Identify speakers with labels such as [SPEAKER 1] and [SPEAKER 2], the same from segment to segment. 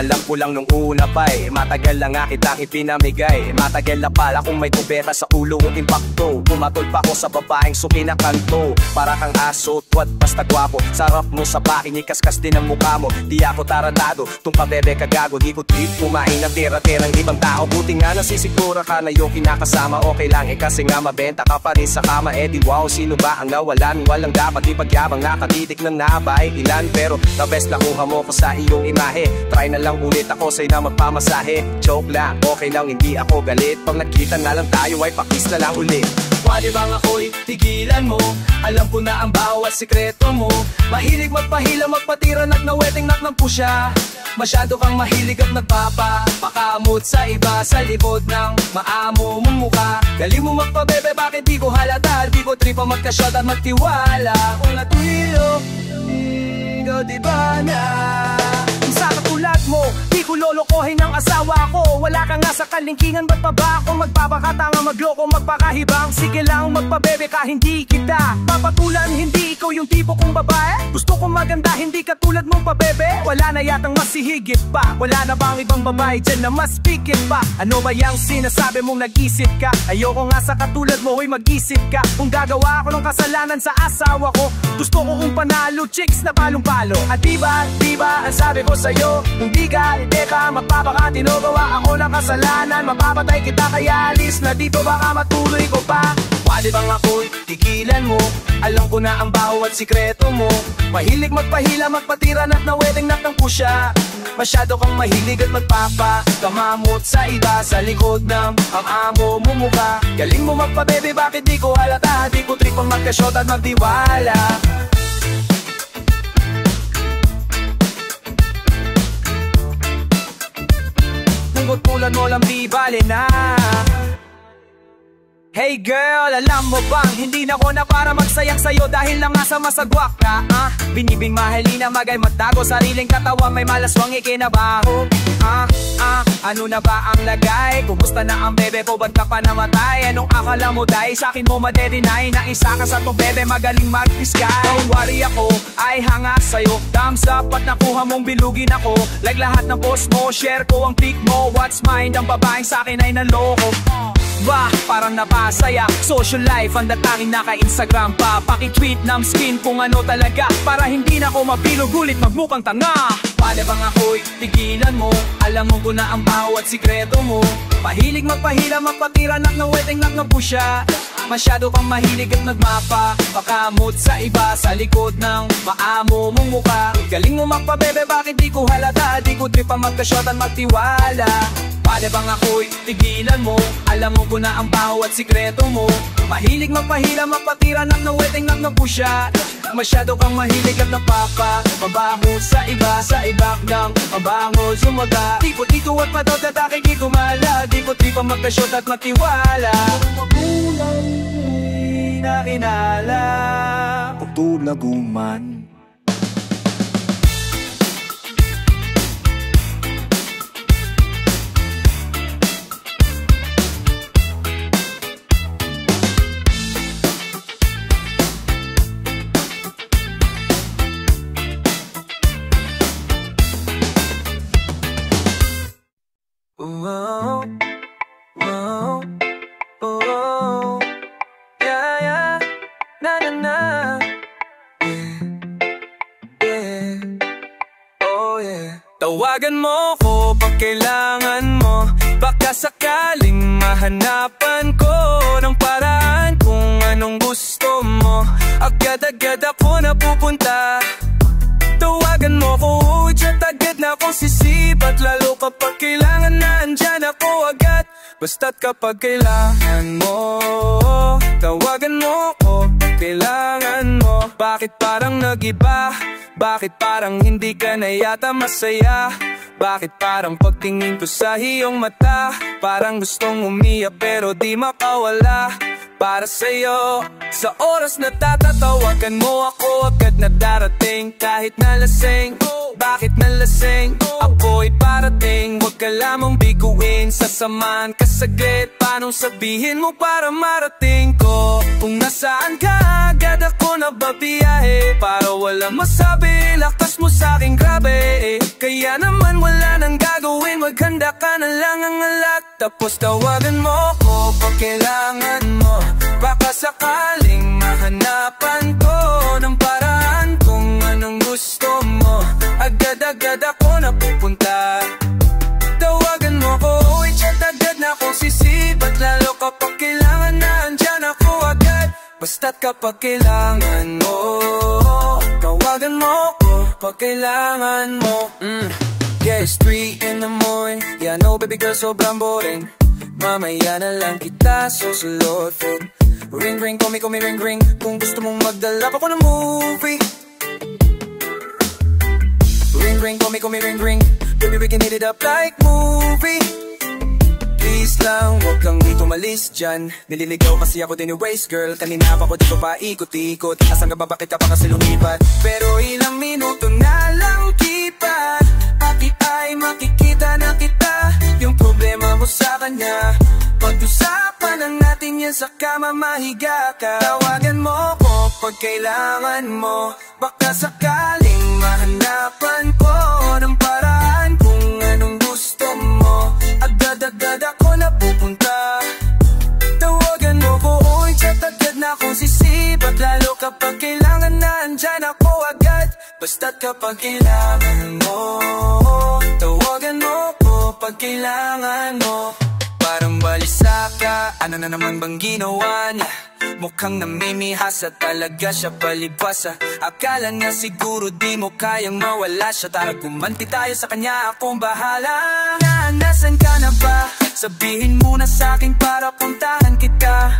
[SPEAKER 1] alam ko lang nung una pa'y matagal lang nga kitang ipinamigay. Matagal na pala kung may kubeta sa ulo ang impacto. Pumatol pa ako sa babaeng sukinakanto. Para kang aso, tuwad basta gwapo. Sarap mo sa baking, ikaskas din ang mukha mo. Di ako taradado, tung pabebe kagago. Di ko trip kumain ng tira-tirang ibang tao. Buti nga nasisigura ka na yung kinakasama. Okay lang kasi nga mabenta ka pa rin sa kama. Di wow, sino ba ang nawalan? Walang dapat ipagyabang, nakatitik ng nabay ilan. Pero the best nakuha mo ko sa iyong imahe. Try na lang ulit ako sa'yo na magpamasahe. Joke lang, okay lang, hindi ako galit. Pag nagkita na lang tayo ay pakis na lang ulit. Pwede bang ako'y tigilan mo? Alam ko na ang bawat sikreto mo. Mahilig magpahila, magpatira, nagnaweting ng pusya. Masyado kang mahilig at nagpapakamot sa iba sa likod ng maamo mong mukha. Galing mo magpabebe, bakit di ko halata? Di ko tripa magkasyot at magtiwala. Kung natuyo, ikaw di ba na? Sa katulad mo, di ko lolokohin ang asawa ko. Wala ka nga sa kalingkingan, ba't pa ba ako magpapakatanga, magloko, magpakahibang? Sige lang magpabebe ka, hindi kita papatulan. Hindi ikaw yung tipo kong babae. Gusto kong maganda, hindi katulad mong pabebe. Wala na yatang mas hihigit pa. Wala na bang ibang babae dyan na mas pikit pa? Ano ba yung sinasabi mong nag-isip ka? Ayoko nga sa katulad mo, hoy mag-isip ka. Kung gagawa ako ng kasalanan sa asawa ko, gusto ko kong panalo, chicks na palong-palo. At diba, ang sabi ko sa'yo, kung di ka, hindi ka magpapakatino. Gawa ako ng kasalanan, mapapatay kita, kaya alis na dito, baka matuloy ko pa. Pwede bang ako'y tigilan mo? Alam ko na ang bawat sikreto mo. Mahilig magpahila, magpatiran at naweting ng pusya. Masyado kang mahilig at magpapakamamot sa iba sa likod ng ang amo mo mukha. Galing mo magpabebe, bakit di ko halata? Di ko trip ang magkasyot at magdiwala. Tulan mo lang di bale na. Hey girl, alam mo bang hindi na ko na para magsayak sa'yo dahil lang nga sa masagwak ka, Binibing mahalina, magay magtago sariling katawan, may malaswang ikinabaho. Ano na ba ang lagay? Kumusta na ang bebe ko? Ba't ka pa namatay? Anong akala mo dahil sa'kin mo madedenay na isa ka sa tong bebe magaling mag-disguise? Don't worry, ako ay hanga sa'yo. Thumbs up at nakuha mong bilugin ako. Like lahat ng post mo, share ko ang pic mo. What's mine? Ang babaeng sa'kin ay naloko. Bah, parang napasaya. Social life, ang datangin naka-Instagram pa. Paki-tweet ng skin kung ano talaga, para hindi na ako mabilog ulit magmukhang tanga. Paano bang ako'y tigilan mo? Alam mo ko na ang bawat sikreto mo. Mahilig magpahila, magpatira, naweting ng pusya. Masyado kang mahilig at nagmapakamot sa iba sa likod ng maamo mong mukha. Galing mo magpabebe, bakit di ko halata? Di ko trip ang magkasyot at magtiwala. Paano bang ako'y tigilan mo? Alam mo ko na ang bawat sikreto mo. Mahilig magpahila, magpatira, naweting ng pusya. Masyado kang mahilig at napapabango sa iba ng mabango sumaga. Di ko dito at padodadaki, di ko mala. Di ko trip ang magkasyot at matiwala. Magulang na kinala, putol na guman.
[SPEAKER 2] Tawagan mo ko pag kailangan mo. Baka sakaling mahanapan ko ng paraan kung anong gusto mo. Agad-agad ako napupunta. Tawagan mo ko, chat agad na akong sisipat. Lalo kapag kailangan na andyan ako agad. Basta't kapag kailangan mo, tawagan mo ko pag kailangan mo. Bakit parang nag-iba? Bakit parang hindi ka na yata masaya? Bakit parang pagtingin ko sa iyong mata, parang gustong umiyak pero di makawala. Para sa'yo, sa oras na tatatawagan mo ako, agad na darating kahit nalasing. bakit nalasing? Ako'y parating, huwag ka lamang biguin. Sasamahan ka saglit, paano sabihin mo para marating ko? Kung nasaan ka, agad ako nababiyahe. Para walang masabi, lakas mo sa'king grabe. Kaya naman wala nang gagawin, maghanda ka na lang ang alat. Tapos tawagan mo ko pag kailangan mo. Baka sakaling mahanapan ko ng paraan kung anong gusto mo. Agad-agad ako napupunta. Tawagan mo ko, i-chat agad na akong sisipat. Lalo kapag kailangan na andyan ako agad. Basta't kapag kailangan mo, tawagan mo ko pag kailangan mo. Yeah, it's 3 in the morning. Yeah, I know baby girl, sobrang boring. Mamaya na lang kita susulotin. Ring ring, call me ring ring. Kung gusto mong magdala pa ko ng movie. Ring ring, call me ring ring. Baby we can hit it up like movie. Please lang, huwag kang tumalis dyan. Nililigaw kasi ako din waste girl. Kanina pa ko dito pa ikot-ikot. Asan ka ba, bakit ka pa kasi lumipat? Pero ilang minuto na lang kipat. Bakit ay makikita na kita? Yung problema mo sa kanya, pag-usapan lang natin yan sa kama, mahiga ka. Tawagan mo ko pag kailangan mo. Baka sakaling mahanapan ko ng paraan kung anong gusto mo. Agad-agad ako napupunta. Tawagan mo ko, i-chat agad na akong sisipat. Lalo kapag kailangan na andyan ako agad. Basta't kapag kailangan mo, tawagan mo ko pag kailangan mo. Parang balisa ka, ano na naman bang ginawa niya? Mukhang namimihasa talaga siya palibasa. Akala niya siguro di mo kayang mawala siya. Tara gumanti tayo sa kanya, akong bahala. Nasaan ka na ba? Sabihin mo na sa'kin para puntahan kita.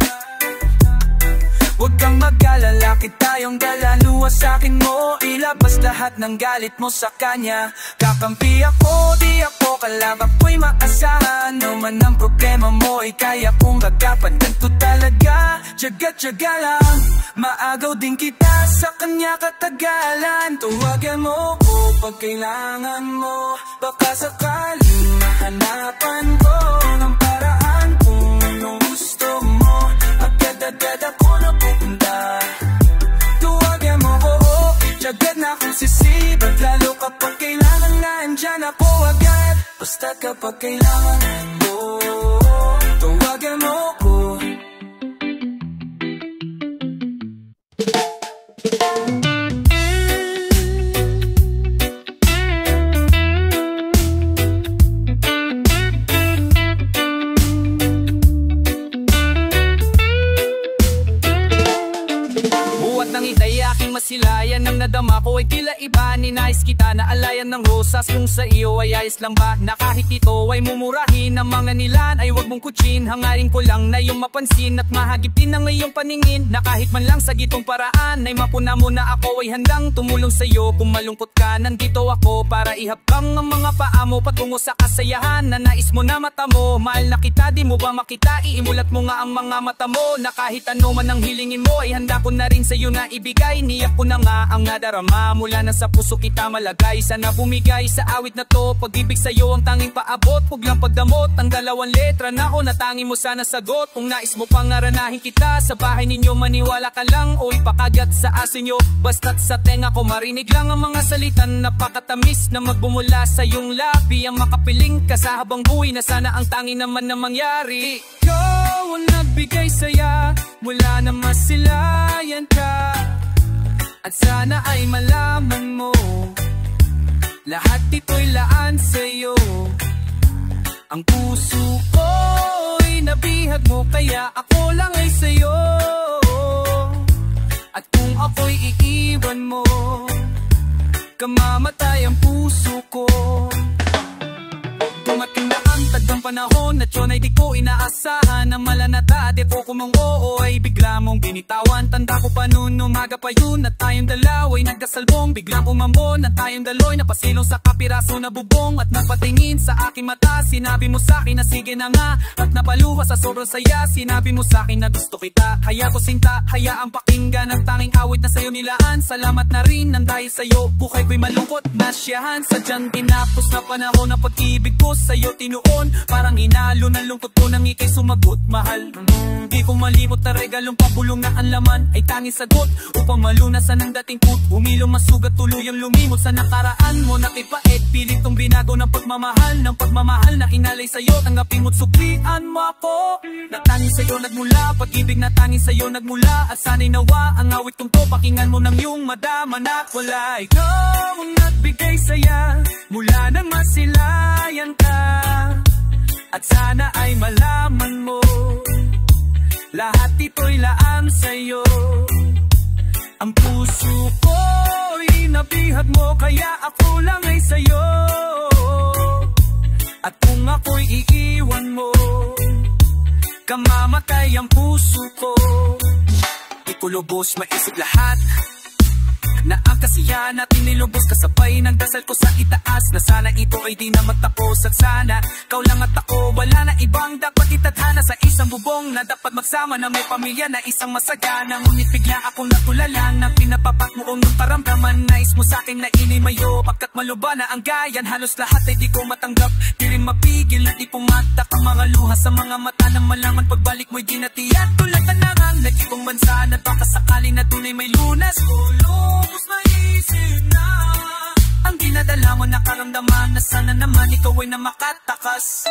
[SPEAKER 2] Huwag kang mag-alala, kita yung dala. Luwas sa'kin mo, ilabas lahat ng galit mo sa kanya. Kakampi ako, di ako kalaban, ako'y maasahan. Naman ang problema mo, ay kaya kong agapan. Ganto talaga, tiyaga-tiyaga lang. Maagaw din kita sa kanya katagalan. Tawagan mo ko pag kailangan mo. Baka sakaling mahanapan ko ng paraan kung anong gusto mo. Agad-agad ako napupunta. Tawagan mo ko, tiyaga na akong sisibat. Lalo kapag kailangan na andyan ako agad. Basta kapag kailangan mo, tawagan mo ko. Masilayan ang nadama ko ay tila iba. Ninais kita na alayan ng rosas. Kung sa iyo ay ayos lang ba na kahit ito ay mumurahin ng mga nilan ay wag mong kutsin. Hangarin ko lang na iyong mapansin at mahagip din ang iyong paningin. Na kahit man lang sa gitong paraan ay mapuna mo na ako ay handang tumulong sa iyo. Kung malungkot ka nandito ako para ihapkang ang mga paa mo patungo sa kasayahan na nais mo na mata mo. Mahal na kita, di mo ba makita? Iimulat mo nga ang mga mata mo na kahit ano man ang hilingin mo ay handa ko na rin sa iyo na ibigay. Niyak ko na nga ang nadarama mula na sa puso kita malagay. Sana bumigay sa awit na to, pag-ibig sa'yo ang tanging paabot. Huwag lang pagdamot ang dalawang letra na ako natangi mo sana sagot. Kung nais mo pang naranahin kita sa bahay ninyo, maniwala ka lang o ipakagat sa asin nyo. Basta't sa tenga ko marinig lang ang mga salitan napakatamis na magbumula sa iyong labi. Ang makapiling ka sa habang buhay na sana ang tangi naman na mangyari. Ikaw ang nagbigay saya mula na masilayan ka. At sana ay malaman mo lahat ito'y laan sa'yo. Ang puso ko'y nabihag mo kaya ako lang ay sa'yo. At kung ako'y iiwan mo, kamamatay ang puso ko. Dumating na ang tagdang panahon na tiyon ay di po inaasahan na malanata. Di po kung oo ay bigla mong binitawan. Tanda ko pa noon umaga pa yun at tayong dalaw ay nagdasalbong. Biglang umambon at tayong daloy napasilong sa kapiraso na bubong. At napatingin sa aking mata, sinabi mo sa'kin na sige na nga. At napaluha sa sobrang saya, sinabi mo sa'kin na gusto kita. Kaya ko sinta, hayaang pakinggan ang tanging awit na sa'yo nilaan. Salamat na rin nang dahil sa'yo buhay ko'y malungkot na siyahan. Sadyang tinapos na panahon na pag-ibig ko sa'yo tinuon. Parang inalo ng lungkot ko nang ika'y sumagot, mahal. Di ko malimot na regalong pabulong na ang laman ay tanging sagot upang malunasan ang dating put. Umilong masugat tuluyang lumimot sa nakaraan mo na kipait. Pilit tong binago ng pagmamahal na inalay sa'yo. Tanggapin mo't suklian mo ako na tanging sa'yo nagmula. Pag-ibig na tanging sa'yo nagmula. At sana'y nawa ang awit kong to, pakinggan mo nang iyong madama na wala. Ikaw ang nagbigay saya mula nang masilayan ka. At sana ay malaman mo lahat ito'y laang sa'yo. Ang puso ko'y nabihag mo kaya ako lang ay sa'yo. At kung ako'y iiwan mo, kamamatay ang puso ko. Ikulubos maisip lahat na ang kasiyahan natin nilubos kasabay ng dasal ko sa itaas na sana ito ay di na magtapos. At sana kau lang at ako, wala na ibang dapat itadhana sa isang bubong na dapat magsama na may pamilya na isang masagana. Ngunit bigla akong natulala na pinapapak mo ang paramdaman. Nais mo sa'kin na inimayo pagkat maluba na ang gayan. Halos lahat ay di ko matanggap, di rin mapigil na di pumatak ang mga luha sa mga mata ng malaman. Pagbalik mo'y di natiyak tulad na nangang nag-ibang bansa na baka sakali na tunay may lunas. Lubos maisip na ang dinadala mo na karamdaman na sana naman ikaw ay na makatakas.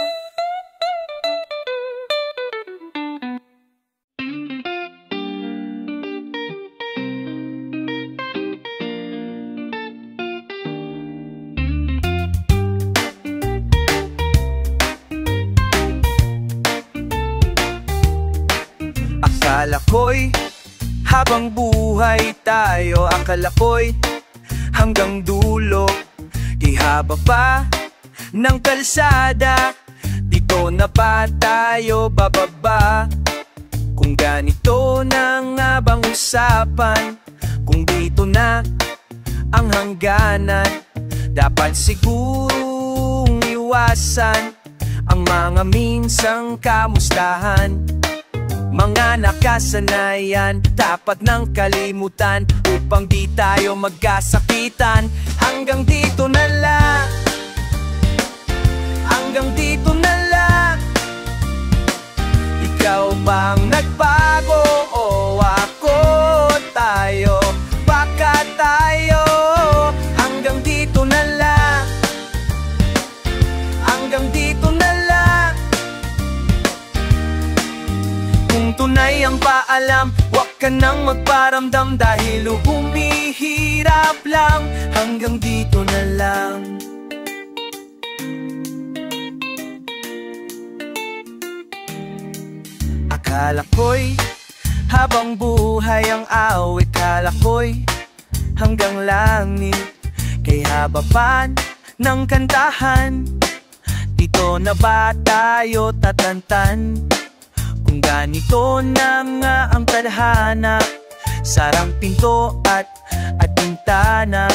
[SPEAKER 1] Akala ko'y habang buhay tayo, akala ko'y hanggang dulo. Di haba pa ng kalsada, dito na ba tayo bababa? Kung ganito na nga bang usapan, kung dito na ang hangganan, dapat sigurong iwasan ang mga minsang kamustahan. Mga nakasanayan, dapat nang kalimutan upang di tayo magkasakitan. Hanggang dito na lang, hanggang dito na lang. Ikaw bang nagbago o ako tayo? Baka tayo hanggang dito na lang, hanggang dito na lang. Kung tunay ang paalam, wag ka nang magparamdam dahil humihirap lang. Hanggang dito na lang. Akala ko'y habang buhay ang awit, akala ko'y hanggang langit. Kay haba pa ng kantahan, dito na ba tayo tatantan? Kung ganito na nga ang tadhana, sarang pinto at bintana,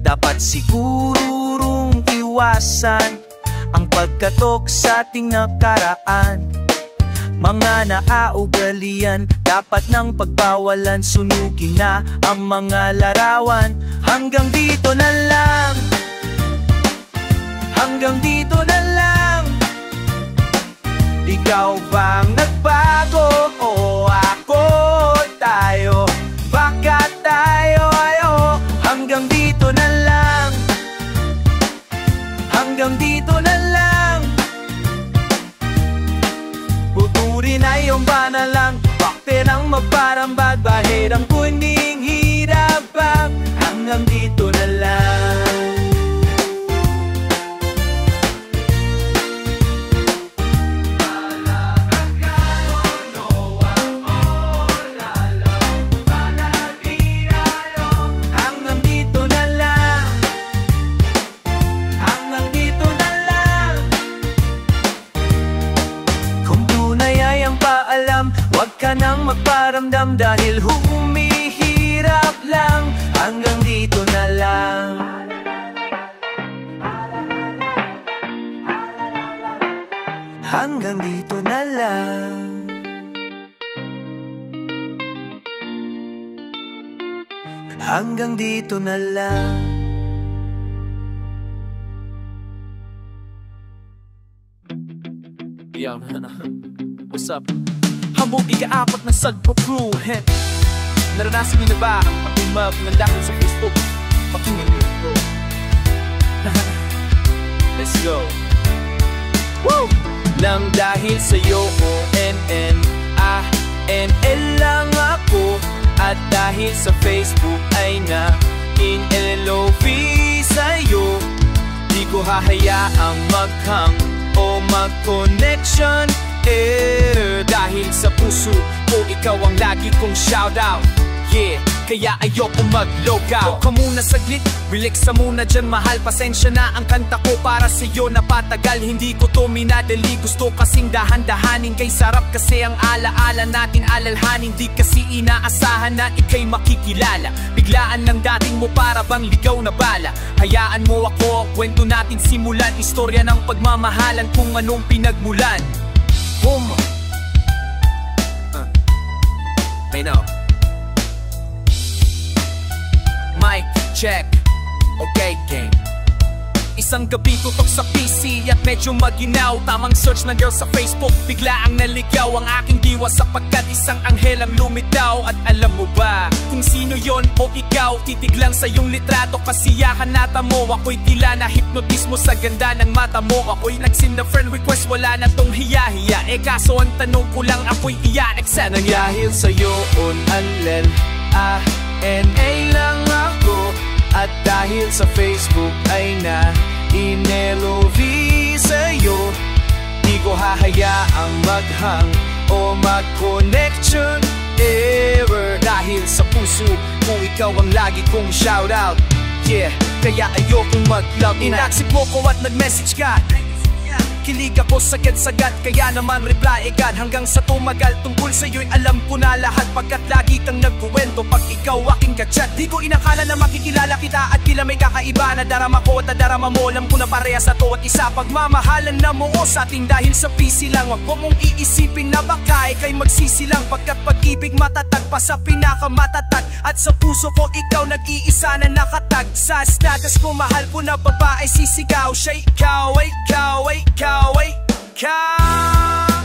[SPEAKER 1] dapat sigurong iwasan ang pagkatok sa ating nakaraan. Mga naaugalian, dapat nang pagbawalan, sunugin na ang mga larawan. Hanggang dito na lang, hanggang dito na lang. Ikaw bang nagbago o ako tayo? Baka tayo ayo. Hanggang dito na lang, hanggang dito na lang. Buturin ay yung banalang, bakit ang maparambag, bahid ang kuning hirapang. Hanggang dito na lang.
[SPEAKER 2] ka nang magparamdam dahil humihirap lang. Hanggang dito na lang. Hanggang dito na lang. Hanggang dito na lang.
[SPEAKER 3] Yo, what's up? Hamog ika-apat na sagpo crew. Naranasan niyo na ba ang mag-nandakan sa Facebook? Pakinggan niyo. Let's go. Woo! Nang dahil sa'yo, O-N-N-A-N-L lang ako. At dahil sa Facebook ay na-in-L-O-V sa'yo, di ko hahayaang maghang o mag-connection error. Dahil sa puso ko, ikaw ang lagi kong shoutout. Yeah, kaya ayokong mag-logout. Ka muna saglit, relax ka muna dyan mahal. Pasensya na ang kanta ko para sa'yo napatagal. Hindi ko to minadali, gusto kasing dahan-dahanin. Kay sarap kasi ang alaala natin alalhanin. Di kasi inaasahan na ika'y makikilala. Biglaan ng dating mo para bang ligaw na bala. Hayaan mo ako, kwento natin simulan. Istorya ng pagmamahalan kung anong pinagmulan. I know. Mic check. Okay, game. Isang gabi tutok sa PC at medyo maginaw. Tamang search ng girl sa Facebook, bigla ang naligaw ang aking diwa sapagkat isang anghel ang lumitaw. At alam mo ba kung sino yon o ikaw? Titig lang sa iyong litrato, kasiyahan nata mo. Ako'y tila na hipnotismo sa ganda ng mata mo. Ako'y nag-send na friend request, wala na tong hiya-hiya. Kaso ang tanong ko lang, ako'y iya-accept. Nangyahil sa'yo, on-anlel, N-A lang ako. At dahil sa Facebook ay na-in-L-O-V sa'yo, di ko hahayaang maghang o mag-connection error. Dahil sa puso ko, ikaw ang lagi kong shoutout. Yeah, kaya ayokong mag-love. Inaksip mo ko at nag-message ka. Kilig ako sagad-sagad, kaya naman reply agad. Hanggang sa tumagal, tungkol sa'yo'y alam ko na lahat. Pagkat lagi kang nagkuwento pag ikaw aking kachat. Di ko inakala na makikilala kita at tila may kakaiba na darama ko at nadarama mo. Alam ko na parehas sa to at isa. Pagmamahalan na mo sa ating dahil sa PC lang. Wag mo mong iisipin na baka ika'y magsisilang. Pagkat pag-ibig matatag pa sa pinakamatatag. At sa puso ko ikaw nag-iisa na nakatag. Sa status ko mahal ko na babae sisigaw. Siya ikaw, ikaw, ikaw,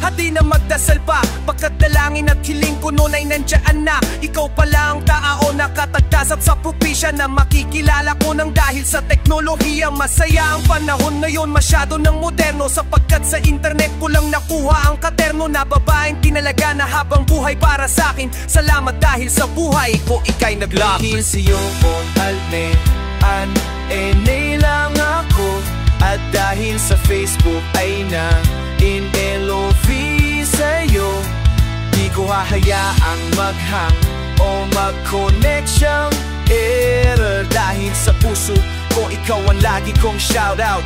[SPEAKER 3] at di na magdasal pa, pagkat dalangin at hiling ko noon ay nandiyan na. Ikaw pala ang tao nakatagdas at sa propisya na makikilala ko nang dahil sa teknolohiya. Masaya ang panahon ngayon, masyado ng moderno, sapagkat sa internet ko lang nakuha ang katerno na babaeng tinalaga na habang buhay para sa akin. Salamat dahil sa buhay ko ika'y nag-lock. Dahil sa'yo kung N-A lang ako. At dahil sa Facebook ay na-in-L-O-V sa'yo, di ko hahayaang maghang o mag-connection error. Dahil sa puso ko, ikaw ang lagi kong shoutout.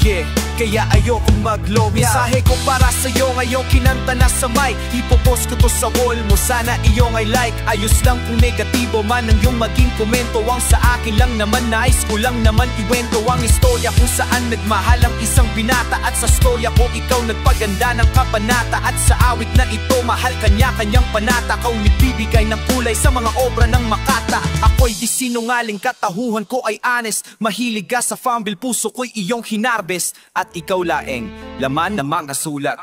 [SPEAKER 3] Yeah, kaya ayokong mag-love. Mensahe ko para sa'yo ngayong kinanta na sa mic. Ipopost ko to sa wall mo, sana iyong ay like. Ayos lang kung negatibo man ang iyong maging komento. Ang sa akin lang naman, nais ko lang naman iwento ang istorya kung saan nagmahal ang isang binata. At sa storya ko, ikaw nagpaganda ng kabanata. At sa awit na ito, mahal kanya-kanyang panata. Kau nagbibigay ng kulay sa mga obra ng Makata. Ako'y di sinungaling, katahuhan ko ay honest. Mahilig ka sa fumble, puso ko'y iyong hinarbes. At ikaw laeng, laman ng mga sulat.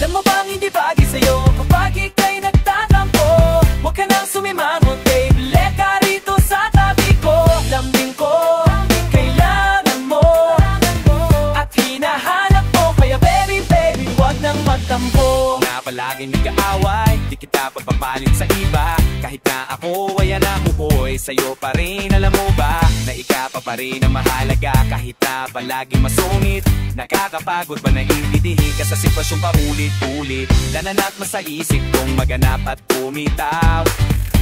[SPEAKER 3] Alam mo bang hindi bagay sa'yo kapag ika'y nagtatampo? Huwag ka nang sumimangot, babe, leka rito sa tabi ko. Lambing ko, kailangan mo, at hinahanap mo. Kaya baby, baby, huwag nang magtampo. Na palagi nag-aaway, di kita pagpapalit sa iba. Kahit na ako ay nakuhoy, sa'yo pa rin. Alam mo ba, na ikaw pa rin ang mahalaga. Kahit na palagi masungit, nakakapagod ba na intindihin ka sa sitwasyong paulit-ulit. Nananat mo sa isip kong maganap at kumitaw.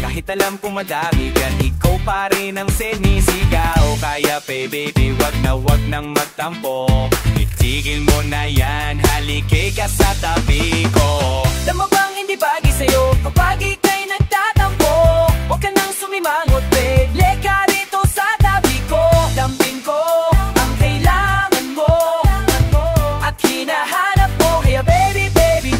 [SPEAKER 2] Kahit alam kong madami ka, ikaw pa rin ang sinisigaw. Kaya baby, wag nang magtampo. Itigil mo na yan, halikay ka sa tabi ko.
[SPEAKER 3] Alam mo bang hindi bagay sa'yo kapag ika'y nagtatampo? Huwag ka nang sumimangot, babe. Leka rito sa tabi ko. Lambing ko ang kailangan mo at hinahanap mo. Kaya baby,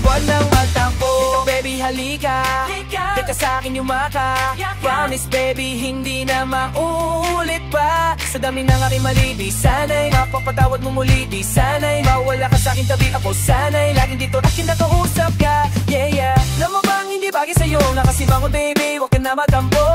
[SPEAKER 3] huwag nang magtampo. Baby, halika, teka sa'kin yumaka. Promise baby, hindi na mauulit pa. Sa dami ng aking mali, di sana'y mapapatawad mo muli. Di sana'y mawala ka sa'king tabi. Ako sana'y laging dito at kinakausap ka. Yeah. Alam mo bang hindi bagay sa'yo nakasimangot baby, huwag ka na magtampo.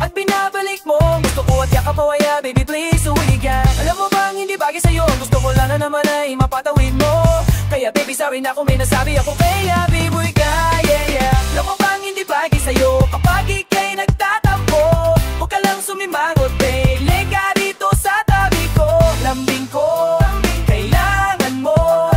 [SPEAKER 3] At binabalik mo, gusto ko at yakap mo. Kaya baby please, uwi ka. Alam mo bang hindi bagay sa'yo, gusto ko lang na naman ay mapatawid mo. Kaya baby, sorry na kung may nasabi ako. Kaya baby ka, yeah. Alam mo bang hindi bagay sa'yo kapag ika'y nagtatampo? Huwag ka lang sumimangot babe, leka rito sa tabi ko. Lambing ko, kailangan mo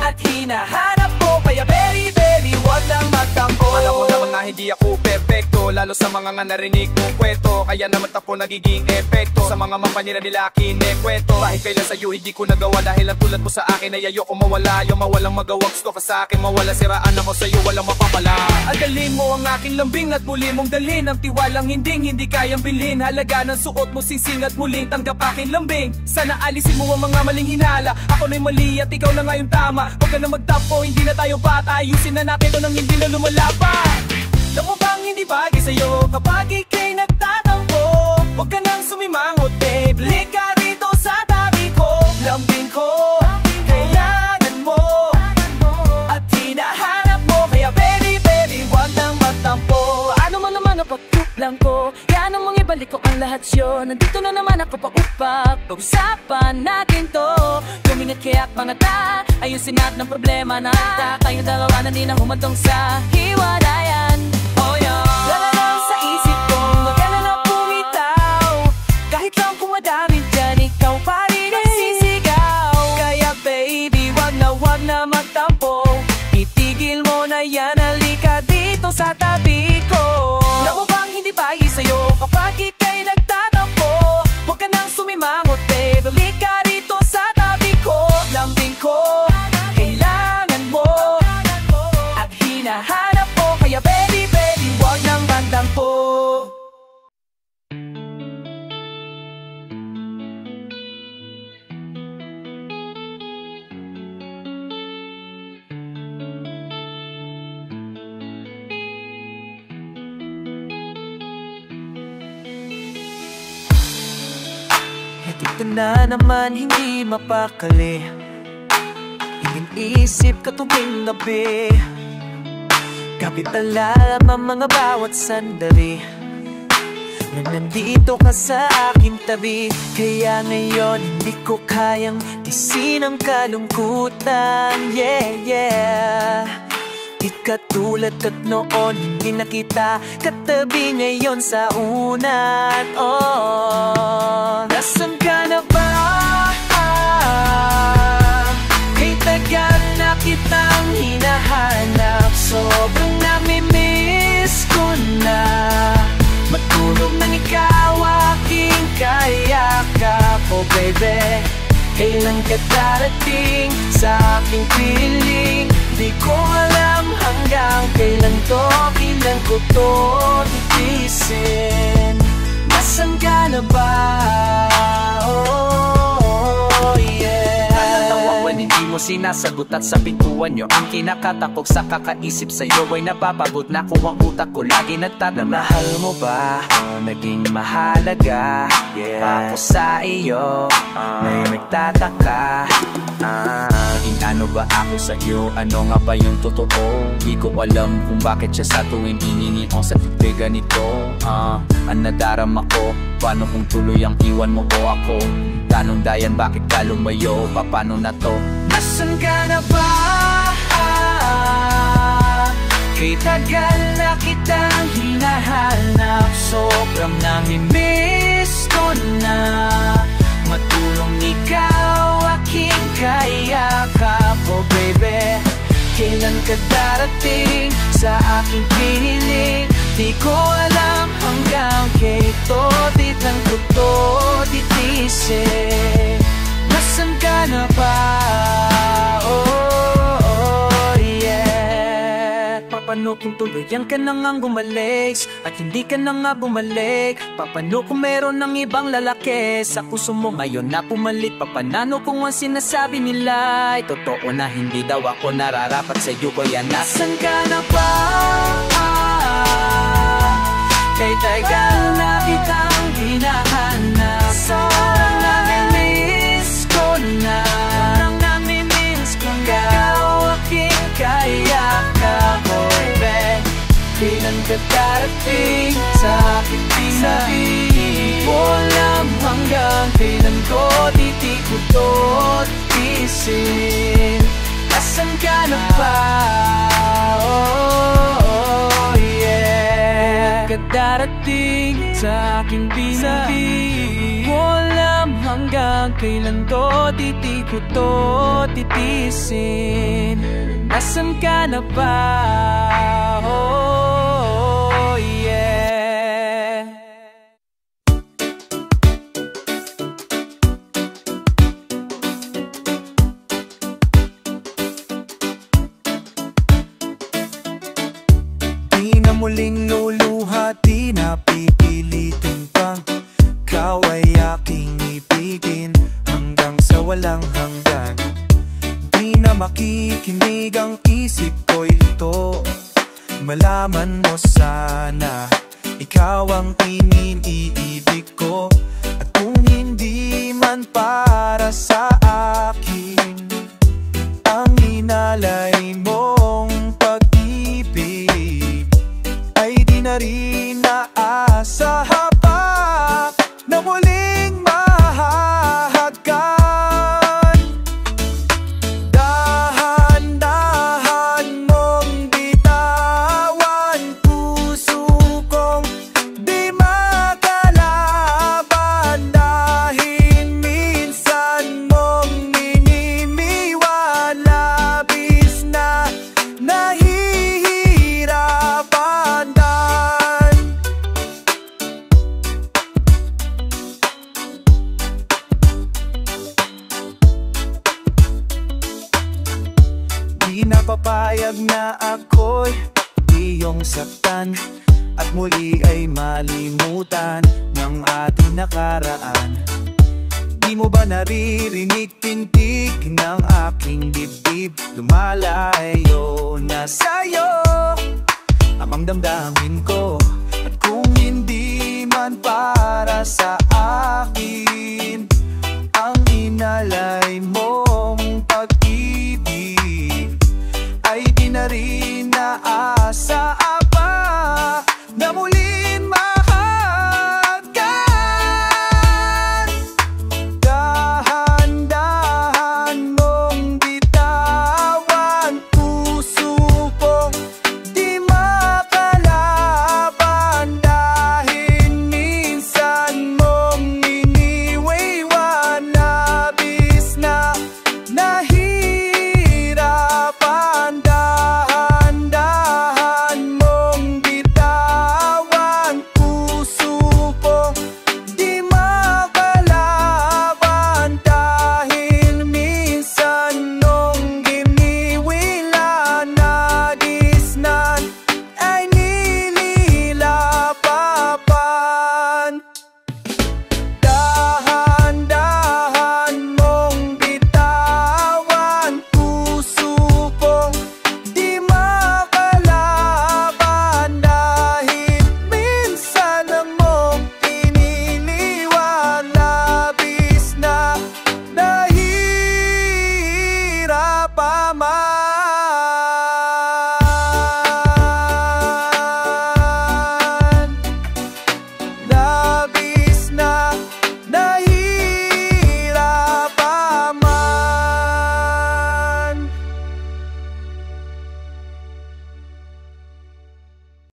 [SPEAKER 3] at hinahanap mo. Kaya baby, huwag nang magtampo.
[SPEAKER 2] Alam mo naman na hindi ako perfecto, lalo sa mga nga narinig mong kwento. Kaya naman tapo nagiging epekto sa mga mapanira nila kinekwento. Kahit kailan sa'yo hindi ko nagawa, dahil ang tulad mo sa akin ay ayoko mawala. Yung mawalang magawa, gusto ka sa akin mawala. Siraan ako sa'yo, walang mapapala. Adalin mo ang aking lambing at muli mong dalhin ang tiwalang hindi kayang bilhin. Halaga ng suot mo, singsing at muling tanggap aking lambing. Sana alisin mo ang mga maling hinala. Ako na'y mali at ikaw na nga yung tama. Huwag ka na magtapo, hindi na tayo bata. Ayusin na natin ito nang hindi na lumalaban. Alam mo bang hindi bagay sa'yo kapag ika'y nagtatampo? Huwag ka nang sumimangot babe, lika rito sa tabi ko. Lambing ko, kailangan mo at hinahanap mo. Kaya baby, huwag nang magtampo.
[SPEAKER 3] Ano man naman ang pagkuplang ko, kaya namang ibalik ko ang lahat yun. Nandito na naman ako pa-upak, pag-usapan natin to. Lumingat kaya't mga ta, ayusin natin ang problema na kayong dalawa na di na humantong sa hiwalayan. Oh yeah. Wala lang sa isip ko, wag ka na lang bumitaw. Kahit lang kung madami dyan, ikaw pa rin nagsisigaw. Kaya baby, wag na magtampo. Itigil mo na yan, halika dito sa tabi ko. Alam mo bang hindi bagay sa'yo kapag ika'y nagtatampo? Huwag ka nang sumimangot babe, halika rito sa tabi ko. Lambing ko, kailangan mo at hinahanap mo. Kaya baby, huwag nang magtampo. Dito na naman hindi mapakali, iniisip ka tuwing gabi. Kapitala ang mga bawat sandali na nandito ka sa aking tabi. Kaya ngayon hindi ko kayang tisin ang kalungkutan. Yeah. Di katulad at noon, hindi na kita katabi ngayon sa unan. Oh, nasan ka na ba? Kay tagal na kitang hinahanap, sobrang namimiss ko na matulog nang ikaw aking kayakap. Oh baby, kailan ka darating sa aking piling? Di ko alam hanggang kailan ko to titisin. Nasaan ka na ba? Oh yeah.
[SPEAKER 1] Tatawan hindi mo sinasagot at sa pintuan nyo ang kinakatakot sa kakaisip sa'yo ay napapagod na kung ang utak ko lagi nagtatanong. Mahal mo ba? Naging mahalaga ako sa iyo, may nagtataka. Inano ba ako sa iyo? Ano nga ba yung totoo? Di ko alam kung bakit siya sa tuwing hiningi ko sa titigan nito. Ang nadarama ko, paano kung tuloy ang iwan mo ko ako? Tanong dayan, bakit ka lumayo? Paano na to?
[SPEAKER 3] Nasaan ka na ba? Kay tagal na kitang hinahanap, sobrang namimiss ko na matulong ikaw aking kayakap. Oh baby, kailan ka darating sa aking piling? Di ko alam hanggang kito, di lang ko to titisin. Nasaan ka na ba? Oh, yeah. Papano kung tuluyan ka na ngang bumalik at hindi ka na nga bumalik? Papano kung meron ng ibang lalaki sa puso mo ngayon na pumalit? Papanano kung ang sinasabi nila ay totoo na hindi daw ako nararapat sa iyo? Kaya nasaan ka na ba? Kay tagal na kitang hinahanap. Sobrang namimiss ko na. Sobrang namimiss ko na. Ikaw aking kayakap, babe. Kailan ka darating sa aking pinag-ibig? Walang hanggang kailan ko titik ko tiisin. Asan ka na ba? Darating sa aking pinag-ibig. Walang hanggang kailan to titik ko to titisin. Nasaan ka na ba? Oh, yeah. Di na muling luluha, di na pipilitin pang ikaw ay aking ibigin hanggang sa walang hanggan. Di na makikinig ang isip ko ito. Malaman mo sana, ikaw ang iniibig ko. At kung hindi man para sa akin ang inalay mong pag-ibig, ay di na rin naasa hapak na muling mahahagkan. Dahan-dahan mong bitawan puso kong di makalaban, dahil minsan mong minimiwan, labis na nahihirapan. Di napapayag na ako'y iyong saktan at muli ay malimutan ng ating nakaraan. Di mo ba naririnig tintig ng aking dibdib? Lumalayo na sa'yo ang damdamin ko. At kung hindi man para sa